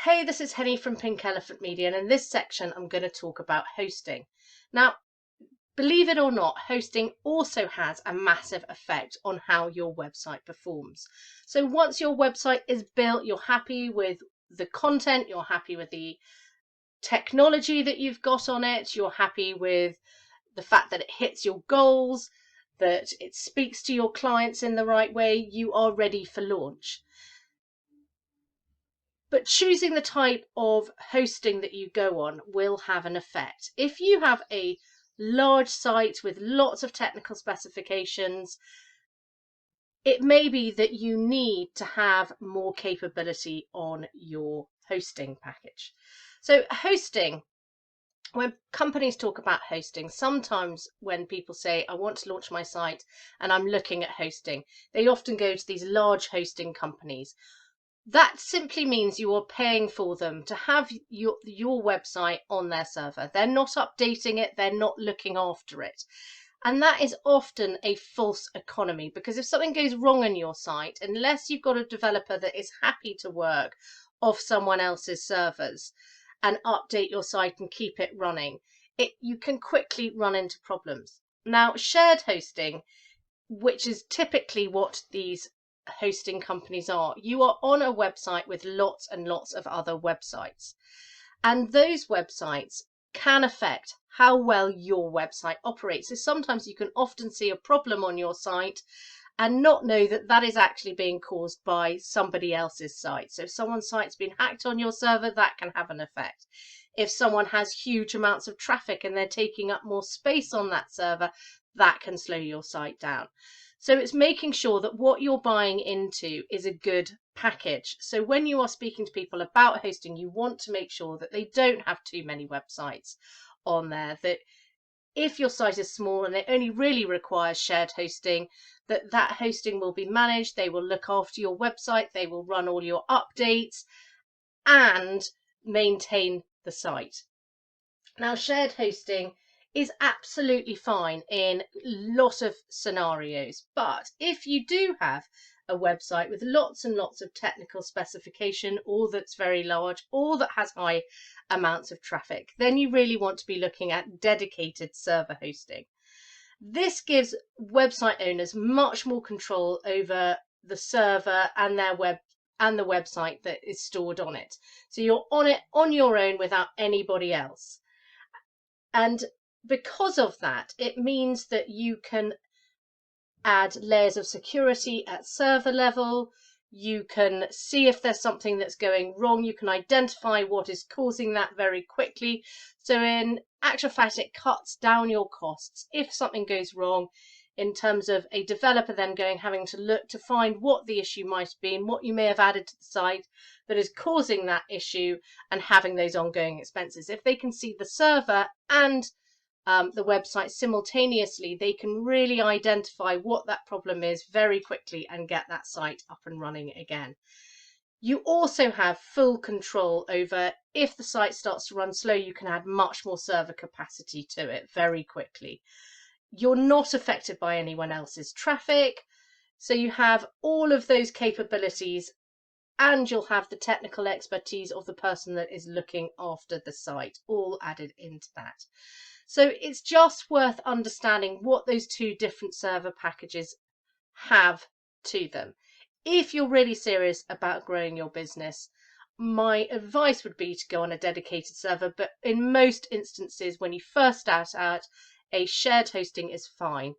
Hey, this is Henny from Pink Elephant Media, and in this section I'm going to talk about hosting. Now, believe it or not, hosting also has a massive effect on how your website performs. So once your website is built, you're happy with the content, you're happy with the technology that you've got on it, you're happy with the fact that it hits your goals, that it speaks to your clients in the right way, you are ready for launch. But choosing the type of hosting that you go on will have an effect. If you have a large site with lots of technical specifications, it may be that you need to have more capability on your hosting package. So hosting, when companies talk about hosting, sometimes when people say, I want to launch my site and I'm looking at hosting, they often go to these large hosting companies. That simply means you are paying for them to have your website on their server. They're not updating it, they're not looking after it. And that is often a false economy, because if something goes wrong on your site, unless you've got a developer that is happy to work off someone else's servers and update your site and keep it running, you can quickly run into problems. Now, shared hosting, which is typically what these hosting companies are, you are on a website with lots and lots of other websites, and those websites can affect how well your website operates. So sometimes you can often see a problem on your site and not know that that is actually being caused by somebody else's site. So if someone's site's been hacked on your server, that can have an effect. If someone has huge amounts of traffic and they're taking up more space on that server, that can slow your site down. So it's making sure that what you're buying into is a good package. So when you are speaking to people about hosting, you want to make sure that they don't have too many websites on there, that if your site is small and it only really requires shared hosting, that hosting will be managed, they will look after your website, they will run all your updates and maintain the site. Now, shared hosting is absolutely fine in lots of scenarios, but if you do have a website with lots and lots of technical specification, or that's very large, or that has high amounts of traffic, then you really want to be looking at dedicated server hosting. This gives website owners much more control over the server and the website that is stored on it. So you're on it on your own without anybody else. And because of that, it means that you can add layers of security at server level. You can see if there's something that's going wrong. You can identify what is causing that very quickly. So in actual fact, it cuts down your costs if something goes wrong, in terms of a developer then having to look to find what the issue might have been, what you may have added to the site that is causing that issue, and having those ongoing expenses. If they can see the server and the website simultaneously, they can really identify what that problem is very quickly and get that site up and running again. You also have full control over, if the site starts to run slow, you can add much more server capacity to it very quickly. You're not affected by anyone else's traffic, so you have all of those capabilities, and you'll have the technical expertise of the person that is looking after the site all added into that. So it's just worth understanding what those two different server packages have to them. If you're really serious about growing your business, my advice would be to go on a dedicated server, but in most instances, when you first start out, a shared hosting is fine.